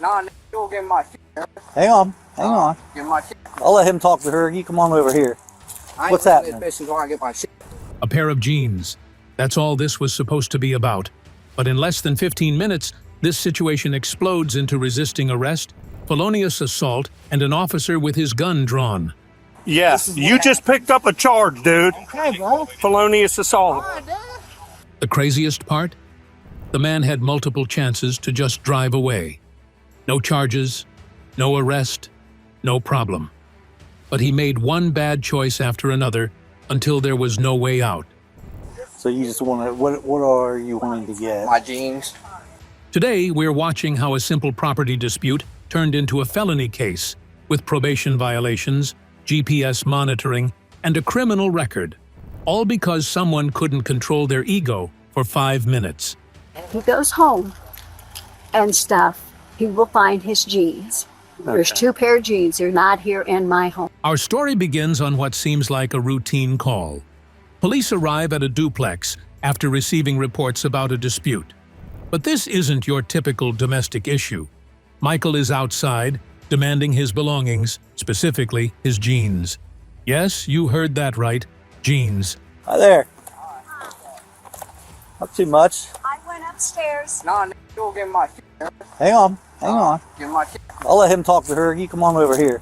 Nah, nigga, you'll get my shit. Hang on. Get my shit. I'll let him talk to her. You come on over here. I ain't What's leaving happening? this bitch until I get my shit. A pair of jeans. That's all this was supposed to be about. But in less than 15 minutes, this situation explodes into resisting arrest, felonious assault, and an officer with his gun drawn. Yes, you just picked up a charge, dude. Okay, bro. Felonious assault. The craziest part? The man had multiple chances to just drive away. No charges, no arrest, no problem. But he made one bad choice after another until there was no way out. So you just want to, what are you wanting to get? My jeans. Today, we're watching how a simple property dispute turned into a felony case with probation violations, GPS monitoring, and a criminal record, all because someone couldn't control their ego for 5 minutes. He goes home and stuff, he will find his jeans. There's 2 pair of jeans. They're not here in my home. Our story begins on what seems like a routine call. Police arrive at a duplex after receiving reports about a dispute. But this isn't your typical domestic issue. Michael is outside, demanding his belongings, specifically his jeans. Yes, you heard that right, jeans. Hi there. Not too much. I went upstairs. Nah, nigga, you'll get my shit. Hang on. Get my shit. I'll let him talk to her. You come on over here.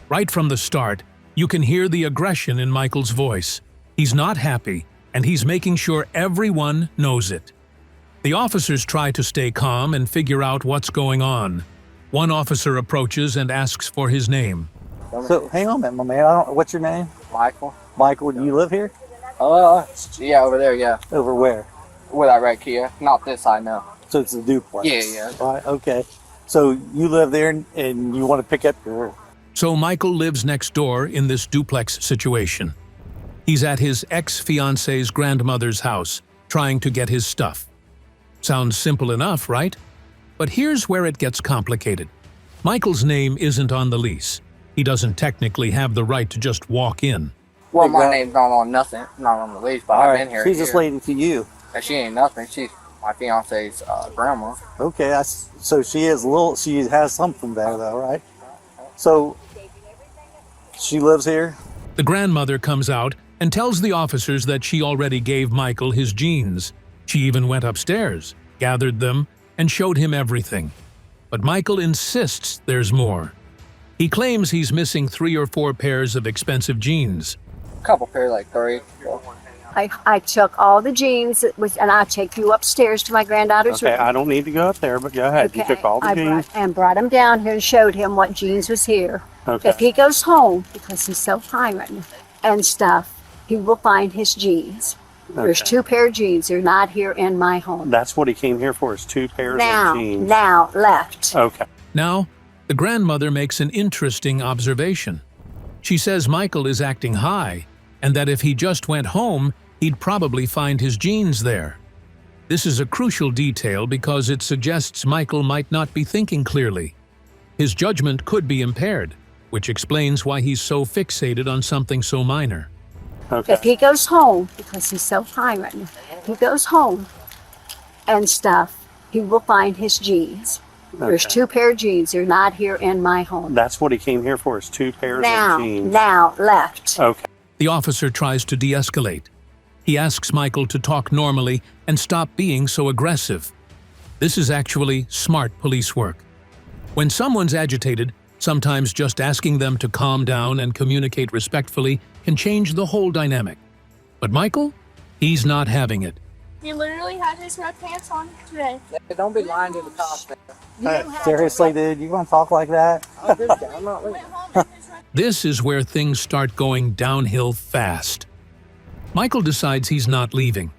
Right from the start, you can hear the aggression in Michael's voice. He's not happy, and he's making sure everyone knows it. The officers try to stay calm and figure out what's going on. One officer approaches and asks for his name. So hang on a minute, my man. What's your name? Michael. Michael, do you live here? Yeah, over there, yeah. Over where? Where that red Kia. Not this, I know. So it's a duplex. Yeah. Right, okay. So you live there and you want to pick up your... So Michael lives next door in this duplex situation. He's at his ex-fiance's grandmother's house, trying to get his stuff. Sounds simple enough, right? But here's where it gets complicated. Michael's name isn't on the lease. He doesn't technically have the right to just walk in. Well, my Big name's not on nothing. Not on the lease, but All I've right, been here. she's just waiting for you. And she ain't nothing. She's my fiance's grandma. Okay, so she has something there though, right? So she lives here? The grandmother comes out and tells the officers that she already gave Michael his jeans. She even went upstairs, gathered them, and showed him everything. But Michael insists there's more. He claims he's missing 3 or 4 pairs of expensive jeans. Couple pair, like 3. I took all the jeans, and I'll take you upstairs to my granddaughter's Okay, room. I don't need to go up there, but go ahead. You took all the jeans. Brought him down here and showed him what jeans was here. Okay. If he goes home, because he's so high right now, and stuff, he will find his jeans. There's Okay. 2 pair of jeans. They're not here in my home. That's what he came here for, is 2 pairs of jeans. Now, left. Okay. Now, the grandmother makes an interesting observation. She says Michael is acting high, and that if he just went home, he'd probably find his jeans there. This is a crucial detail because it suggests Michael might not be thinking clearly. His judgment could be impaired, which explains why he's so fixated on something so minor. Okay. If he goes home, because he's so high right now, if he goes home and stuff, he will find his jeans. There's Okay. 2 pair of jeans. They're not here in my home. That's what he came here for, is 2 pairs of jeans. Now, left. Okay. The officer tries to de-escalate. He asks Michael to talk normally and stop being so aggressive. This is actually smart police work. When someone's agitated, sometimes just asking them to calm down and communicate respectfully can change the whole dynamic. But Michael? He's not having it. He literally had his red pants on today. Don't be lying to the cops, man. Seriously, dude, you want to talk like that? I'm not leaving. This is where things start going downhill fast. Michael decides he's not leaving.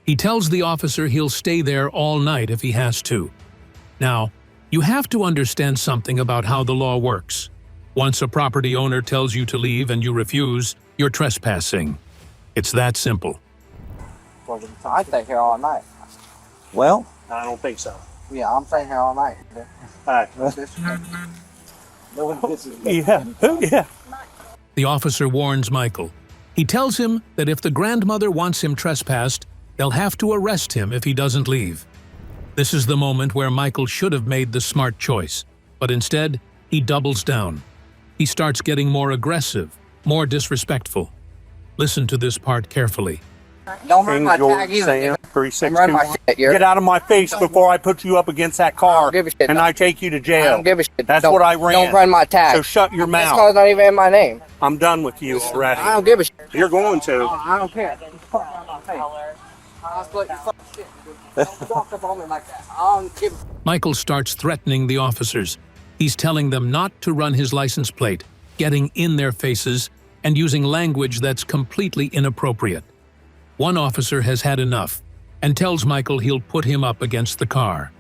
He tells the officer he'll stay there all night if he has to. Now, you have to understand something about how the law works. Once a property owner tells you to leave and you refuse, you're trespassing. It's that simple. I stay here all night. Well, I don't think so. Yeah, I'm staying here all night. Yeah. Yeah. The officer warns Michael. He tells him that if the grandmother wants him trespassed, they'll have to arrest him if he doesn't leave. This is the moment where Michael should have made the smart choice. But instead, he doubles down. He starts getting more aggressive, more disrespectful. Listen to this part carefully. Don't run King my George tag either. Sam, Don't 362. run my shit. Get out of my face before I put you up against that I car don't give a shit. and I take you to I jail. don't give a shit. That's Don't- what I ran. Don't run my tag. So shut your This mouth. car's not even in my name. I'm done with you already. I don't give a shit. You're going to. I don't care. Fuck around my face. I'll split your fucking shit. Don't walk up on me like that. I don't give a Michael starts threatening the officers. He's telling them not to run his license plate, getting in their faces, and using language that's completely inappropriate. One officer has had enough and tells Michael he'll put him up against the car.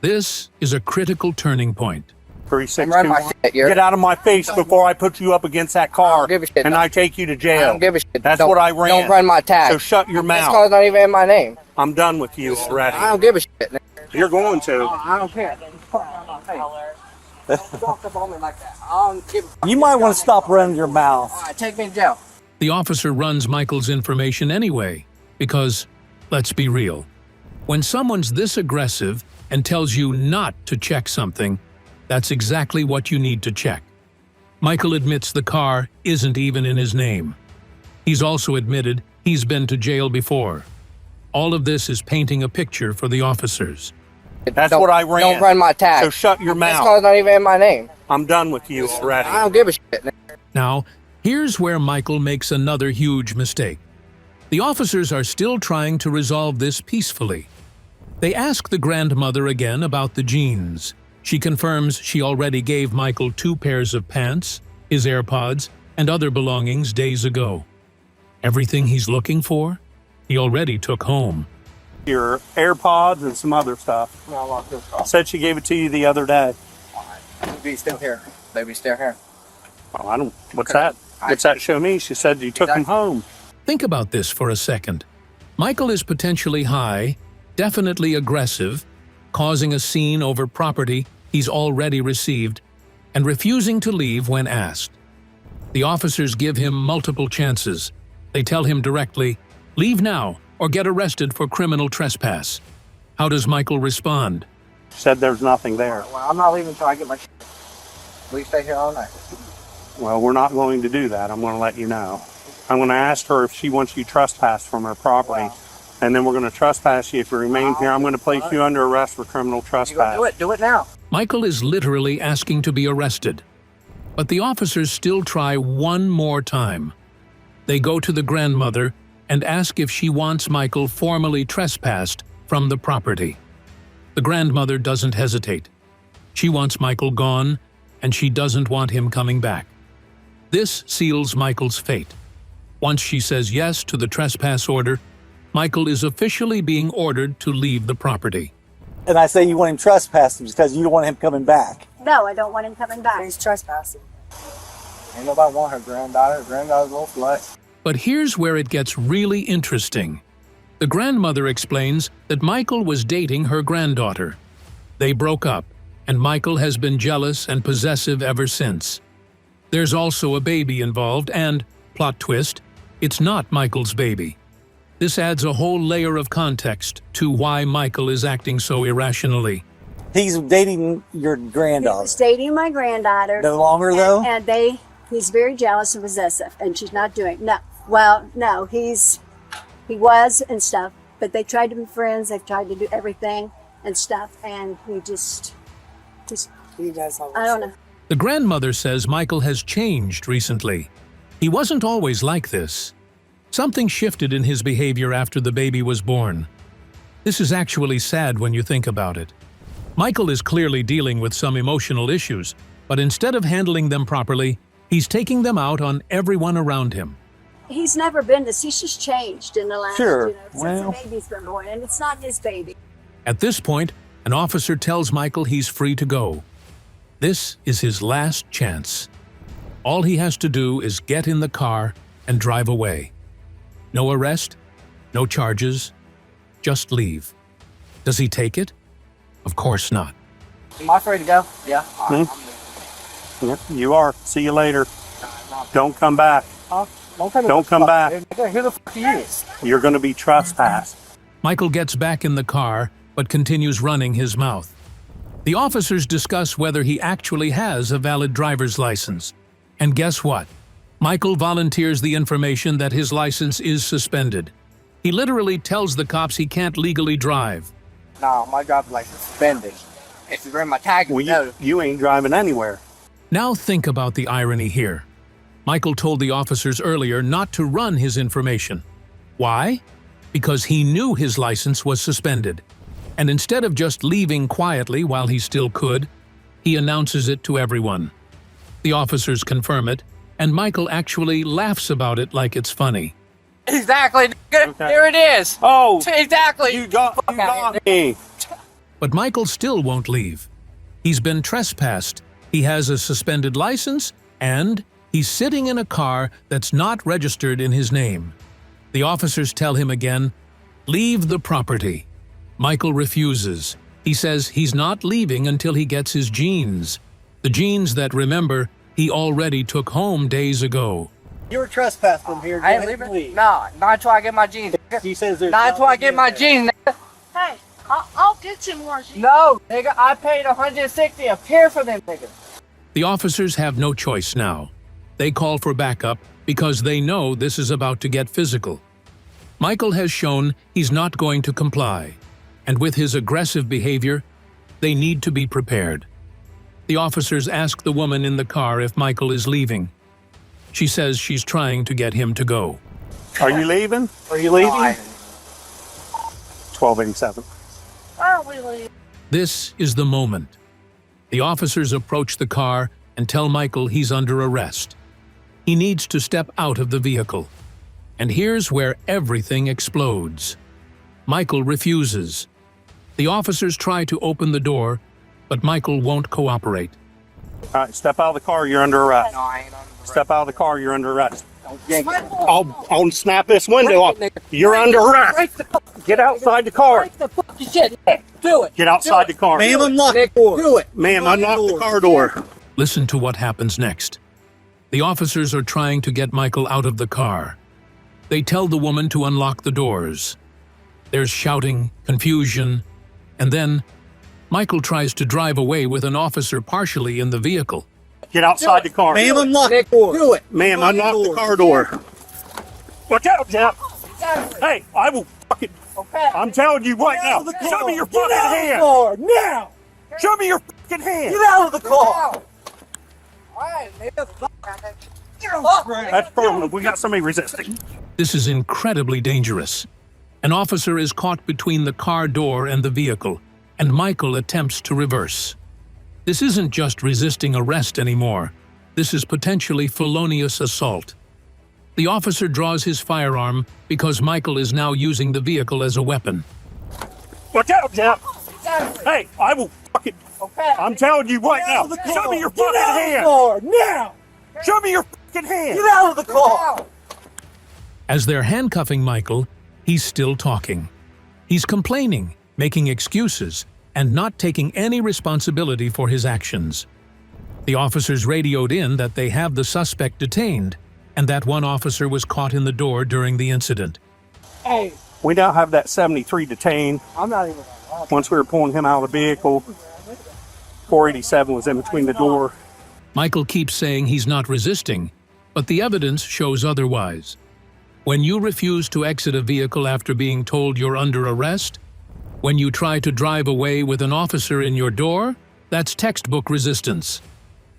This is a critical turning point. run my 362. shit. You're, Get out of my face before I put you up against that I car don't give a shit. and I take you to I jail. don't give a shit. That's Don't- what I ran. Don't run my tag. So shut your This mouth. car's not even in my name. I'm done with you already. I don't give a shit. You're going to. I don't care. Fuck around my face. Don't walk up on me like that. I don't give a fuck. You might want to stop running your mouth. All right, take me to jail. The officer runs Michael's information anyway, because, let's be real, when someone's this aggressive and tells you not to check something, that's exactly what you need to check. Michael admits the car isn't even in his name. He's also admitted he's been to jail before. All of this is painting a picture for the officers. That's Don't- what I ran. Don't run my tag. So shut your This mouth. car's not even in my name. I'm done with you already. I don't give a shit. Now, here's where Michael makes another huge mistake. The officers are still trying to resolve this peacefully. They ask the grandmother again about the jeans. She confirms she already gave Michael 2 pairs of pants, his AirPods, and other belongings days ago. Everything he's looking for, he already took home. Your AirPods and some other stuff. No, I lost this car. Said she gave it to you the other day. Baby, still here. Baby, still here. Oh, I don't. What's that? What's that show me? She said you took them home. Think about this for a second. Michael is potentially high, definitely aggressive, causing a scene over property he's already received, and refusing to leave when asked. The officers give him multiple chances. They tell him directly, "Leave now or get arrested for criminal trespass." How does Michael respond? She said there's nothing there. Well, I'm not leaving until I get my shit. We stay here all night. Well, we're not going to do that. I'm going to let you know. I'm going to ask her if she wants you trespassed from her property. And then we're going to trespass you. If you remain here, I'm going to place you under arrest for criminal You go trespass. do it. Do it now. Michael is literally asking to be arrested. But the officers still try one more time. They go to the grandmother and ask if she wants Michael formally trespassed from the property. The grandmother doesn't hesitate. She wants Michael gone, and she doesn't want him coming back. This seals Michael's fate. Once she says yes to the trespass order, Michael is officially being ordered to leave the property. And I say you want him trespassing because you don't want him coming back. No, I don't want him coming back. He's trespassing. Ain't nobody want her granddaughter. Her granddaughter's a little slut. But here's where it gets really interesting. The grandmother explains that Michael was dating her granddaughter. They broke up, and Michael has been jealous and possessive ever since. There's also a baby involved, and, plot twist, it's not Michael's baby. This adds a whole layer of context to why Michael is acting so irrationally. He's dating your He granddaughter. was dating my granddaughter. No longer, though? And he's very jealous and possessive, and she's not doing no. Well, no, he was and stuff, but they tried to be friends. They've tried to do everything and stuff, and he just He does all I don't know. The grandmother says Michael has changed recently. He wasn't always like this. Something shifted in his behavior after the baby was born. This is actually sad when you think about it. Michael is clearly dealing with some emotional issues, but instead of handling them properly, he's taking them out on everyone around him. He's never been this. He's just changed in the last, Sure. since Well. the baby's been born, and it's not his baby. At this point, an officer tells Michael he's free to go. This is his last chance. All he has to do is get in the car and drive away. No arrest, no charges, just leave. Does he take it? Of course not. Am I free to go? Yeah. All right, Yep, you are. See you later. Don't come back. Don't come back. Who the fuck are you? You're going to be trespassed. Michael gets back in the car, but continues running his mouth. The officers discuss whether he actually has a valid driver's license. And guess what? Michael volunteers the information that his license is suspended. He literally tells the cops he can't legally drive. No, my driver's license suspended. If you bring my tag, Well, no. you ain't driving anywhere. Now think about the irony here. Michael told the officers earlier not to run his information. Why? Because he knew his license was suspended. And instead of just leaving quietly while he still could, he announces it to everyone. The officers confirm it, and Michael actually laughs about it like it's funny. Exactly. Okay. There it is. Oh, Exactly. you got me. But Michael still won't leave. He's been trespassed, he has a suspended license, and he's sitting in a car that's not registered in his name. The officers tell him again, "Leave the property." Michael refuses. He says he's not leaving until he gets his jeans. The jeans that, remember, he already took home days ago. You're trespassing from here. I ain't leaving. No, not until I get my jeans. He says there's Not until I get my jeans. Nigga. Hey, I'll get you more. No, nigga, I paid $160 a pair for them, nigga. The officers have no choice now. They call for backup because they know this is about to get physical. Michael has shown he's not going to comply, and with his aggressive behavior, they need to be prepared. The officers ask the woman in the car if Michael is leaving. She says she's trying to get him to go. Are you leaving? Are you leaving? 1287. Oh, really? This is the moment. The officers approach the car and tell Michael he's under arrest. He needs to step out of the vehicle. And here's where everything explodes. Michael refuses. The officers try to open the door, but Michael won't cooperate. All right, step out of the car. You're under arrest. No, I ain't on the Step out of the car. You're under arrest. break. I'll snap this window off. You're under arrest. Get outside the car. Break the fucking shit, nigga. Do it. Get outside the car. Ma'am, unlock the Nigga, door. do it. Ma'am, unlock the car door. Listen to what happens next. The officers are trying to get Michael out of the car. They tell the woman to unlock the doors. There's shouting, confusion, and then Michael tries to drive away with an officer partially in the vehicle. Get outside the car. Ma'am, unlock the Nigga, door. do it. Ma'am, unlock the car door. Watch out, Jeff. Hey, I will fucking... Okay. I'm telling you right now. Show me your fucking hand. Now! Show me your fucking hand. Get out of the car! All right, nigga. Fuck. That's permanent. We got somebody resisting. This is incredibly dangerous. An officer is caught between the car door and the vehicle, and Michael attempts to reverse. This isn't just resisting arrest anymore. This is potentially felonious assault. The officer draws his firearm because Michael is now using the vehicle as a weapon. Watch out, Jeff. Hey, I will fucking... Okay. I'm telling you right now. Show me your fucking hand. Now! Show me your fucking hand. Get out of the car! As they're handcuffing Michael, he's still talking. He's complaining, making excuses, and not taking any responsibility for his actions. The officers radioed in that they have the suspect detained, and that one officer was caught in the door during the incident. Hey, We now have that 73 detained. I'm not even. Once we were pulling him out of the vehicle, 487 was in between the door. Michael keeps saying he's not resisting, but the evidence shows otherwise. When you refuse to exit a vehicle after being told you're under arrest, when you try to drive away with an officer in your door, that's textbook resistance.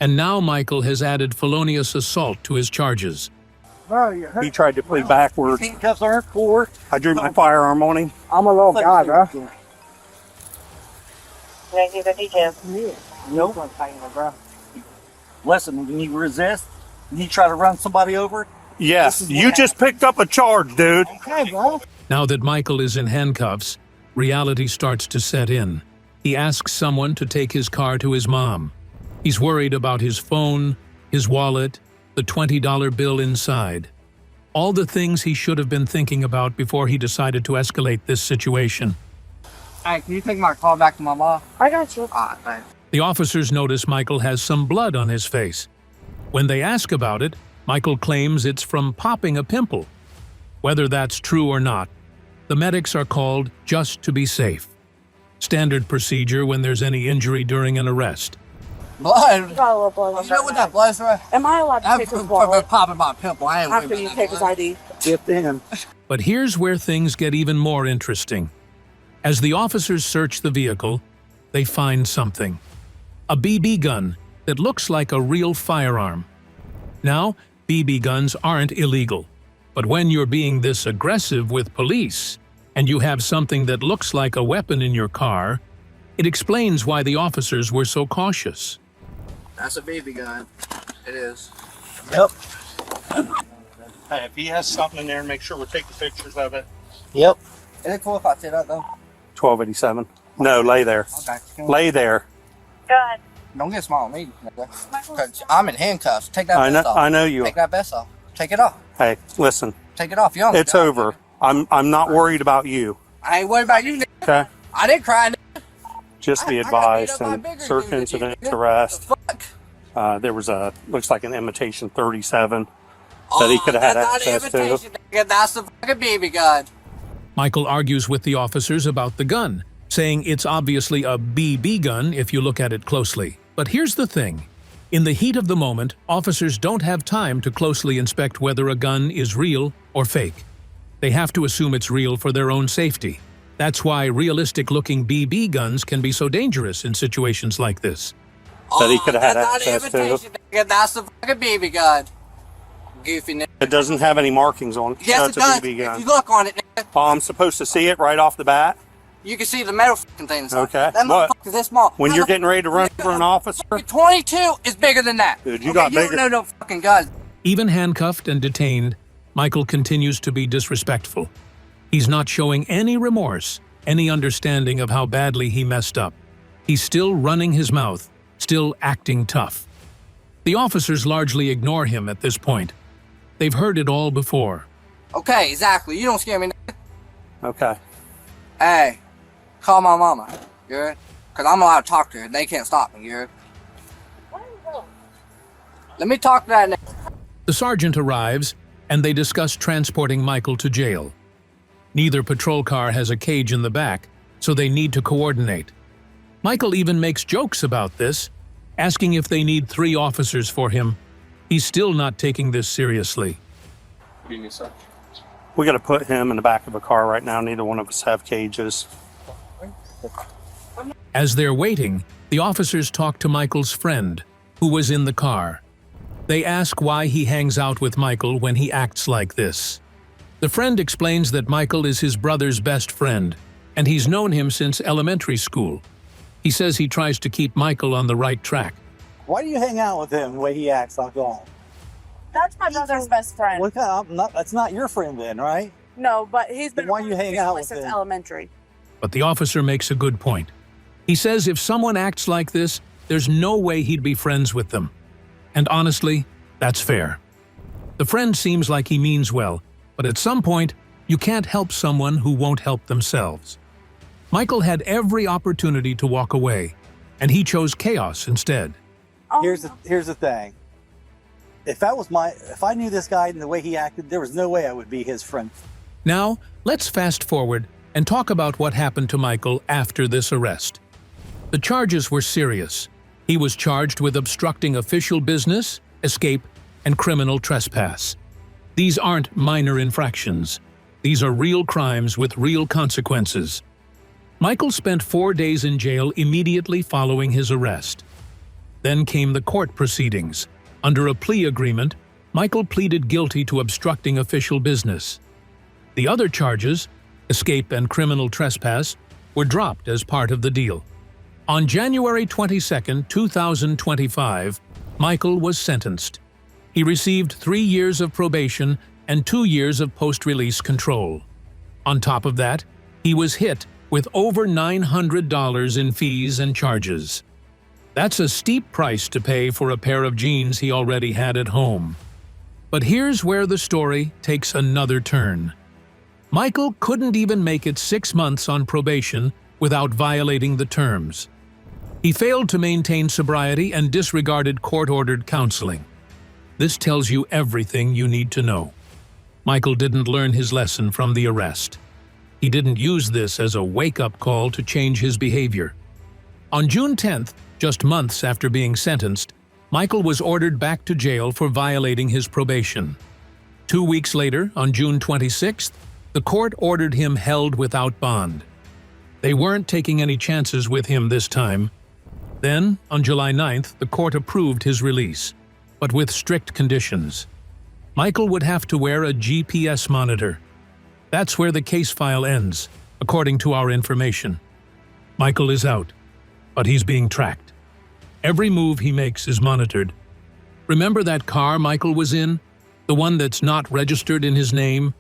And now Michael has added felonious assault to his charges. Bro, you hurt. He tried to play backwards. Handcuffs aren't for. I drew my firearm on him. I'm a little guy, bro. Nope. Bro. Listen, when you resist, and you try to run somebody over, Yes, you just picked up a charge, dude. Okay, bro. Now that Michael is in handcuffs, reality starts to set in. He asks someone to take his car to his mom. He's worried about his phone, his wallet, the $20 bill inside. All the things he should have been thinking about before he decided to escalate this situation. Hey, can you take my call back to my mom? I got you. Thanks. The officers notice Michael has some blood on his face. When they ask about it, Michael claims it's from popping a pimple. Whether that's true or not, the medics are called just to be safe. standard procedure when there's any injury during an arrest. Blood. Got a little blood on You know what that that blood's for? Am I allowed to I'm take his wallet popping my pimple. I ain't after worried you about take that his blood. ID? Dipped in. But here's where things get even more interesting. As the officers search the vehicle, they find something. A BB gun that looks like a real firearm. Now, BB guns aren't illegal, but when you're being this aggressive with police, and you have something that looks like a weapon in your car, it explains why the officers were so cautious. That's a BB gun. It is. Yep. Hey, if he has something in there, make sure we're taking pictures of it. Yep. Is it cool if I sit up though? 1287. No, lay there. Okay. Lay there. Good. Don't get small on me, nigga. 'Cause I'm in handcuffs. Take that I vest know. off. I know you. Take that vest off. Take it off. Hey, listen. Take it off. You It's over. I'm not worried about you. I ain't worried about you, nigga. Okay. I didn't cry, nigga. Just be I got beat advised. up by And bigger search dudes than incident you, nigga. arrest. Fuck. There was looks like an imitation 37 that he could have had that's not access to. invitation, nigga. That's the fucking BB gun. Michael argues with the officers about the gun, saying it's obviously a BB gun if you look at it closely. But here's the thing. In the heat of the moment, officers don't have time to closely inspect whether a gun is real or fake. They have to assume it's real for their own safety. That's why realistic-looking BB guns can be so dangerous in situations like this. That he could have had That's not access to. invitation, nigga. That's the fucking BB gun. Goofy nigga. It doesn't have any markings on it. Yes, That's it does. a BB If gun. you look on it, nigga, Oh, I'm supposed to see it right off the bat? you can see the metal fucking thing inside. Okay. That What? motherfucker's this small. When How you're the getting ready to run for an officer? fuck 22 is bigger than that. Dude, you got You bigger. don't know no fucking guns. Even handcuffed and detained, Michael continues to be disrespectful. He's not showing any remorse, any understanding of how badly he messed up. He's still running his mouth, still acting tough. The officers largely ignore him at this point. They've heard it all before. Okay, exactly. You don't scare me, nigga. Okay. Hey, call my mama. You heard? Because I'm allowed to talk to her. They can't stop me. You heard? Let me talk to that nigga. The sergeant arrives, and they discuss transporting Michael to jail. Neither patrol car has a cage in the back, so they need to coordinate. Michael even makes jokes about this, asking if they need 3 officers for him. He's still not taking this seriously. We got to put him in the back of a car right now. Neither one of us have cages. As they're waiting, the officers talk to Michael's friend, who was in the car. They ask why he hangs out with Michael when he acts like this. The friend explains that Michael is his brother's best friend, and he's known him since elementary school. He says he tries to keep Michael on the right track. Why do you hang out with him the way he acts like that? That's my brother's best friend. What kind of, that's not your friend then, right? No, but he's been Then why you hang out with since him? elementary. But the officer makes a good point. He says if someone acts like this, there's no way he'd be friends with them. And honestly, that's fair. The friend seems like he means well, but at some point, you can't help someone who won't help themselves. Michael had every opportunity to walk away, and he chose chaos instead. Oh, Here's the thing. If I knew this guy and the way he acted, there was no way I would be his friend. Now, let's fast forward and talk about what happened to Michael after this arrest. The charges were serious. He was charged with obstructing official business, escape, and criminal trespass. These aren't minor infractions. These are real crimes with real consequences. Michael spent 4 days in jail immediately following his arrest. Then came the court proceedings. Under a plea agreement, Michael pleaded guilty to obstructing official business. The other charges, escape and criminal trespass, were dropped as part of the deal. On January 22, 2025, Michael was sentenced. He received 3 years of probation and 2 years of post-release control. On top of that, he was hit with over $900 in fees and charges. That's a steep price to pay for a pair of jeans he already had at home. But here's where the story takes another turn. Michael couldn't even make it 6 months on probation without violating the terms. He failed to maintain sobriety and disregarded court-ordered counseling. This tells you everything you need to know. Michael didn't learn his lesson from the arrest. He didn't use this as a wake-up call to change his behavior. On June 10th, just months after being sentenced, Michael was ordered back to jail for violating his probation. 2 weeks later, on June 26th, the court ordered him held without bond. They weren't taking any chances with him this time. Then, on July 9th, the court approved his release, but with strict conditions. Michael would have to wear a GPS monitor. That's where the case file ends, according to our information. Michael is out, but he's being tracked. Every move he makes is monitored. Remember that car Michael was in? The one that's not registered in his name?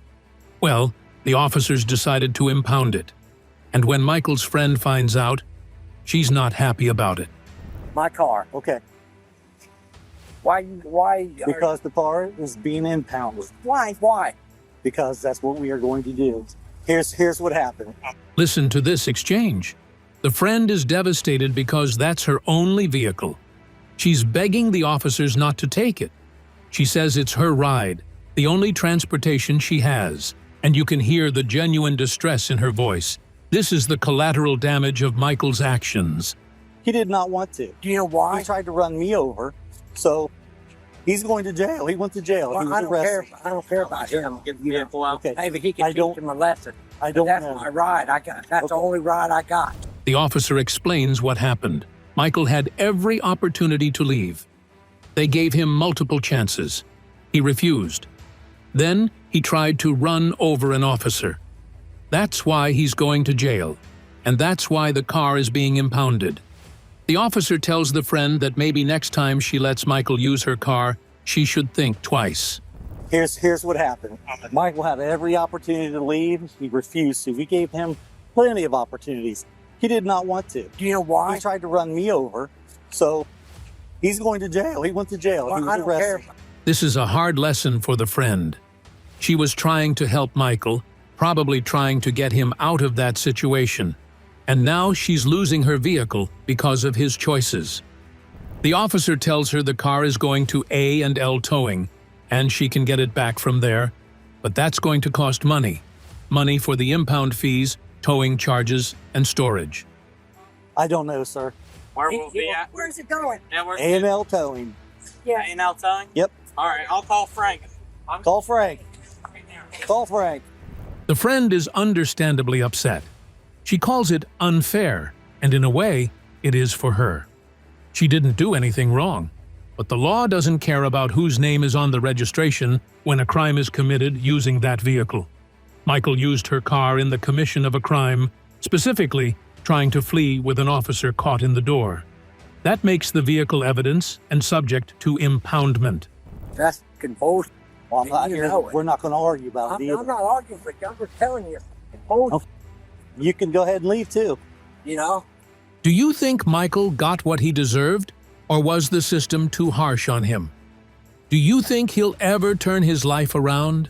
Well, the officers decided to impound it. And when Michael's friend finds out, she's not happy about it. My car. Okay. Why? Because the car is being impounded. Why? Because that's what we are going to do. Here's what happened. Listen to this exchange. The friend is devastated because that's her only vehicle. She's begging the officers not to take it. She says it's her ride, the only transportation she has, and you can hear the genuine distress in her voice. This is the collateral damage of Michael's actions. He did not want to. Do you know why? He tried to run me over, so he's going to jail. He went to jail. Well, He was I don't care. arrested. I don't care about him. Okay. Maybe he I can don't- teach him a lesson. I don't That's know. my ride. I got. That's the Okay. only ride I got. The officer explains what happened. Michael had every opportunity to leave. They gave him multiple chances. He refused. Then he tried to run over an officer. That's why he's going to jail, and that's why the car is being impounded. The officer tells the friend that maybe next time she lets Michael use her car, she should think twice. Here's what happened. Michael had every opportunity to leave. He refused to. We gave him plenty of opportunities. He did not want to. Do you know why? He tried to run me over, so he's going to jail. He went to jail. He Well, was I don't care. arrested. This is a hard lesson for the friend. She was trying to help Michael, probably trying to get him out of that situation. And now she's losing her vehicle because of his choices. The officer tells her the car is going to A&L Towing, and she can get it back from there, but that's going to cost money. Money for the impound fees, towing charges, and storage. I don't know, sir. Where will be at? Where's it going? Yeah, we're A&L Towing. A&L Towing? Yep. All right, I'll call Frank. Call Frank. Call Frank. The friend is understandably upset. She calls it unfair, and in a way, it is for her. She didn't do anything wrong, but the law doesn't care about whose name is on the registration when a crime is committed using that vehicle. Michael used her car in the commission of a crime, specifically trying to flee with an officer caught in the door. That makes the vehicle evidence and subject to impoundment. That's confused. Well, I'm not You here. know it. We're not going to argue about it I'm either. not arguing with you. I'm just telling you. Confused. Okay. You can go ahead and leave too. You know. Do you think Michael got what he deserved, or was the system too harsh on him? Do you think he'll ever turn his life around?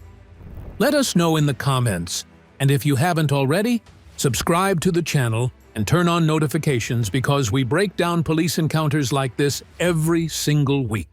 Let us know in the comments, and if you haven't already, subscribe to the channel and turn on notifications because we break down police encounters like this every single week.